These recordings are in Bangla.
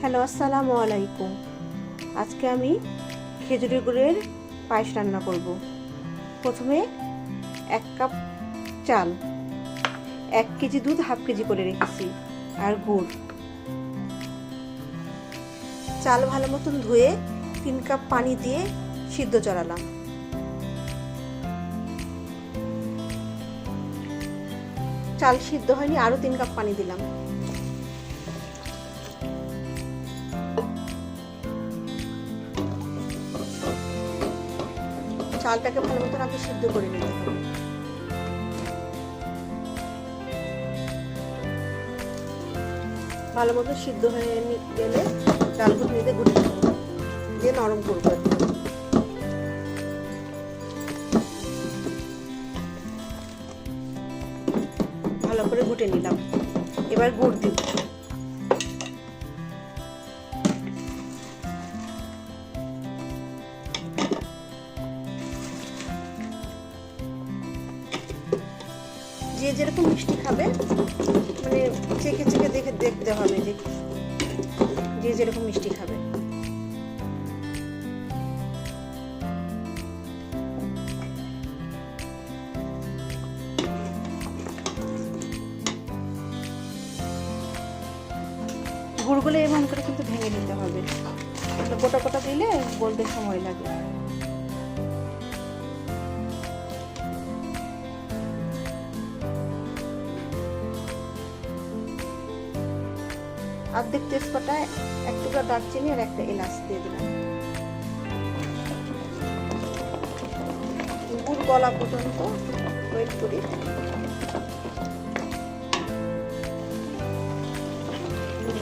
হ্যালো, আসসালামু আলাইকুম। আজকে আমি খেজুরের গুড়ের পায়েস রান্না করব। প্রথমে 1 কাপ চাল, 1 কেজি দুধ হাফ কেজি করে রেখেছি, আর গুড়। চাল ভালো মতন ধুয়ে 3 কাপ পানি দিয়ে সিদ্ধ চড়ালাম। চাল সিদ্ধ হয়নি, আরো 3 কাপ পানি দিলাম। চালটাকে ভালো মতন আগে সিদ্ধ করে নিতে হবে। ভালো মতো সিদ্ধ হয়ে গেলে চালগুলো নিতে গুঁড়ি দিয়ে নরম করবো। ভালো করে গুটে নিলাম। এবার গুড় দিব। যে যেরকম মিষ্টি খাবে, মানে চেখে চেখে দেখতে হবে যে যেরকম মিষ্টি খাবে। গুড়গুলো এমন করে কিন্তু ভেঙে নিতে হবে, গোটা গোটা দিলে গলতে সময় লাগে। অর্ধেক তেজপাতা, 1 টুকরা দারচিনি আর 1টা এলাচ দিয়ে দিলাম। গুড় গলা পর্যন্ত ওয়েট করি।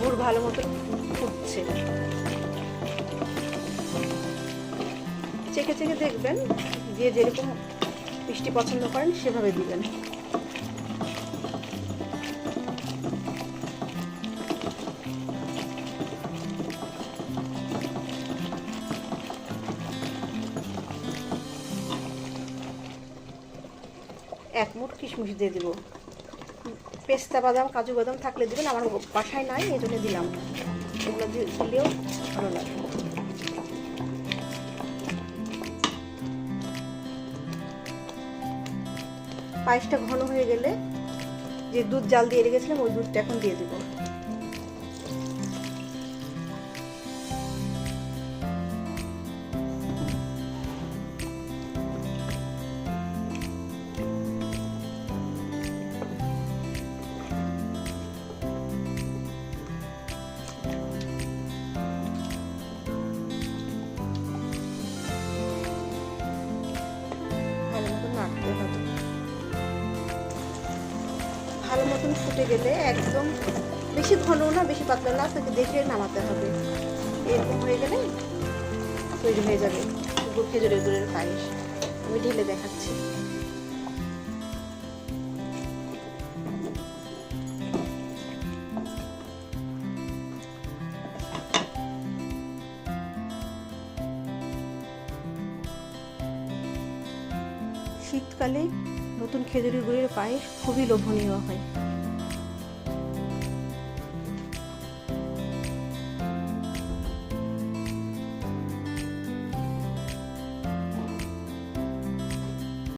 গুড় ভালো মতো ফুটছে। চেখে চেখে দেখবেন, যে যেরকম মিষ্টি পছন্দ করেন সেভাবে দিবেন। এক মুঠ কিশমিশ দিয়ে দিব। পেস্তা বাদাম, কাজু বাদাম থাকলে দিবেন, আমার বাসায় নাই, এই জন্য দিলাম না। এগুলো দিলেও ভালো লাগে। পায়েসটা ঘন হয়ে গেলে যে দুধ জাল দিয়ে রেখেছিলাম ওই দুধটা এখন দিয়ে দিব। ভালো মতন ফুটে গেলে, একদম বেশি ঘন না বেশি পাতলা না, তাকে দেখে নামাতে হবে। এরকম হয়ে গেলে তৈরি হয়ে যাবে খেজুরের গুড়ের পায়েস। আমি ঢেলে দেখাচ্ছি। শীতকালে নতুন খেজুরের গুড়ের পায়েস খুবই লোভনীয় হয়।